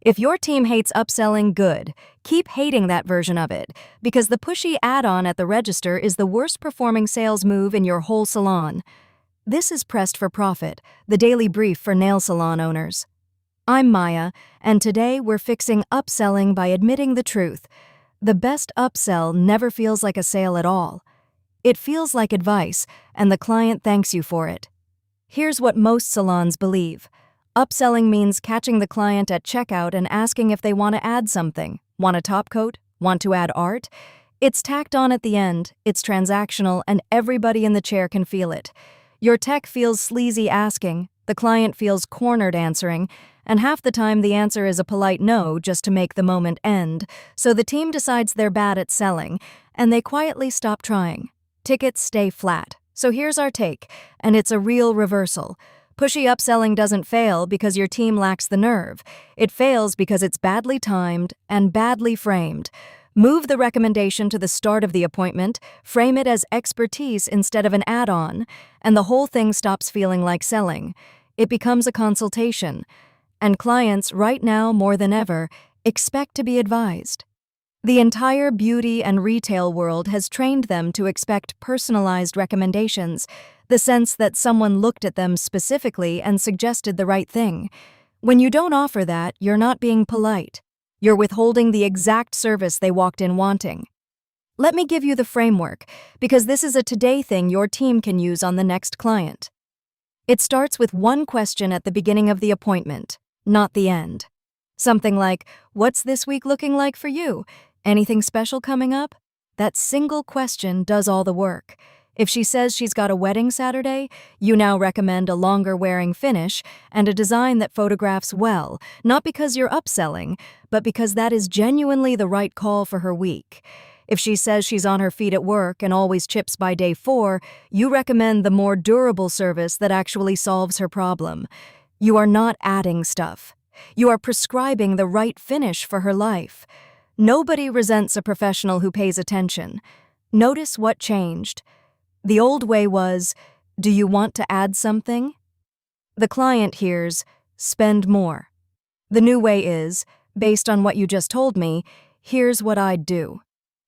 If your team hates upselling, good. Keep hating that version of it, because the pushy add-on at the register is the worst performing sales move in your whole salon. This is Pressed for Profit, the daily brief for nail salon owners. I'm Maya, and today we're fixing upselling by admitting the truth. The best upsell never feels like a sale at all. It feels like advice, and the client thanks you for it. Here's what most salons believe. Upselling means catching the client at checkout and asking if they want to add something. Want a top coat? Want to add art? It's tacked on at the end, it's transactional, and everybody in the chair can feel it. Your tech feels sleazy asking, the client feels cornered answering, and half the time the answer is a polite no just to make the moment end, so the team decides they're bad at selling, and they quietly stop trying. Tickets stay flat. So here's our take, and it's a real reversal. Pushy upselling doesn't fail because your team lacks the nerve. It fails because it's badly timed and badly framed. Move the recommendation to the start of the appointment, frame it as expertise instead of an add-on, and the whole thing stops feeling like selling. It becomes a consultation. And clients, right now more than ever, expect to be advised. The entire beauty and retail world has trained them to expect personalized recommendations, the sense that someone looked at them specifically and suggested the right thing. When you don't offer that, you're not being polite. You're withholding the exact service they walked in wanting. Let me give you the framework, because this is a today thing your team can use on the next client. It starts with one question at the beginning of the appointment, not the end. Something like, "What's this week looking like for you? Anything special coming up?" That single question does all the work. If she says she's got a wedding Saturday, you now recommend a longer wearing finish and a design that photographs well, not because you're upselling, but because that is genuinely the right call for her week. If she says she's on her feet at work and always chips by day 4, you recommend the more durable service that actually solves her problem. You are not adding stuff. You are prescribing the right finish for her life. Nobody resents a professional who pays attention. Notice what changed. The old way was, "Do you want to add something?" The client hears, "Spend more." The new way is, "Based on what you just told me, here's what I'd do."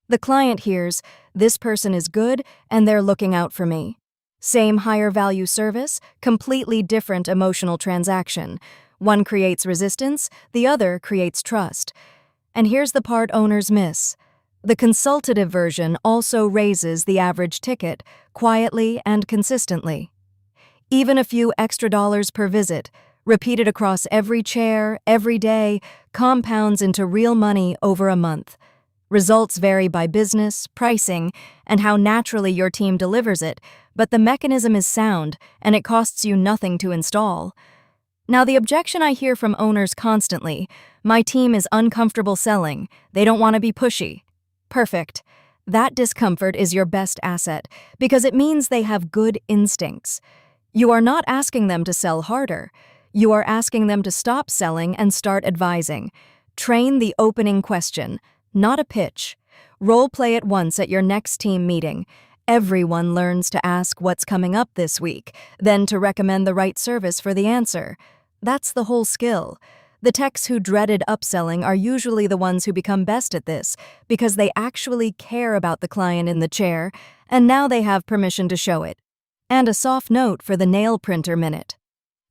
The client hears, "This person is good and they're looking out for me." Same higher value service, completely different emotional transaction. One creates resistance, the other creates trust. And here's the part owners miss. The consultative version also raises the average ticket, quietly and consistently. Even a few extra dollars per visit, repeated across every chair, every day, compounds into real money over a month. Results vary by business, pricing, and how naturally your team delivers it, but the mechanism is sound, and it costs you nothing to install. Now, the objection I hear from owners constantly, "My team is uncomfortable selling, they don't want to be pushy." Perfect. That discomfort is your best asset, because it means they have good instincts. You are not asking them to sell harder. You are asking them to stop selling and start advising. Train the opening question, not a pitch. Role play it once at your next team meeting. Everyone learns to ask what's coming up this week, then to recommend the right service for the answer. That's the whole skill. The techs who dreaded upselling are usually the ones who become best at this because they actually care about the client in the chair, and now they have permission to show it. And a soft note for the nail printer minute.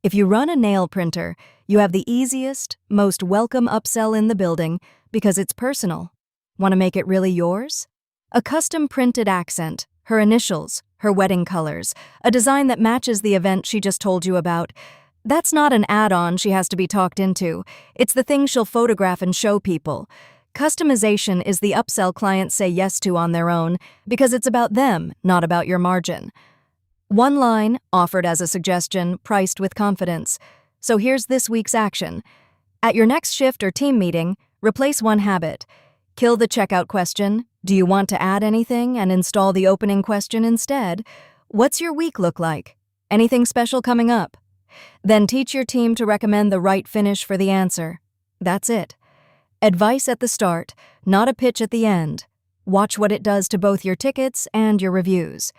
If you run a nail printer, you have the easiest, most welcome upsell in the building because it's personal. Want to make it really yours? A custom printed accent, her initials, her wedding colors, a design that matches the event she just told you about. That's not an add-on she has to be talked into. It's the thing she'll photograph and show people. Customization is the upsell clients say yes to on their own because it's about them, not about your margin. One line, offered as a suggestion, priced with confidence. So here's this week's action. At your next shift or team meeting, replace one habit. Kill the checkout question, "Do you want to add anything?" and install the opening question instead. "What's your week look like? Anything special coming up?" Then teach your team to recommend the right finish for the answer. That's it. Advice at the start, not a pitch at the end. Watch what it does to both your tickets and your reviews.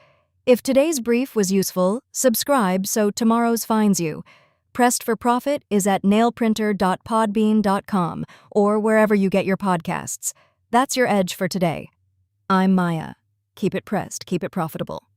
If today's brief was useful, subscribe so tomorrow's finds you. Pressed for Profit is at nailprinter.podbean.com or wherever you get your podcasts. That's your edge for today. I'm Maya. Keep it pressed, keep it profitable.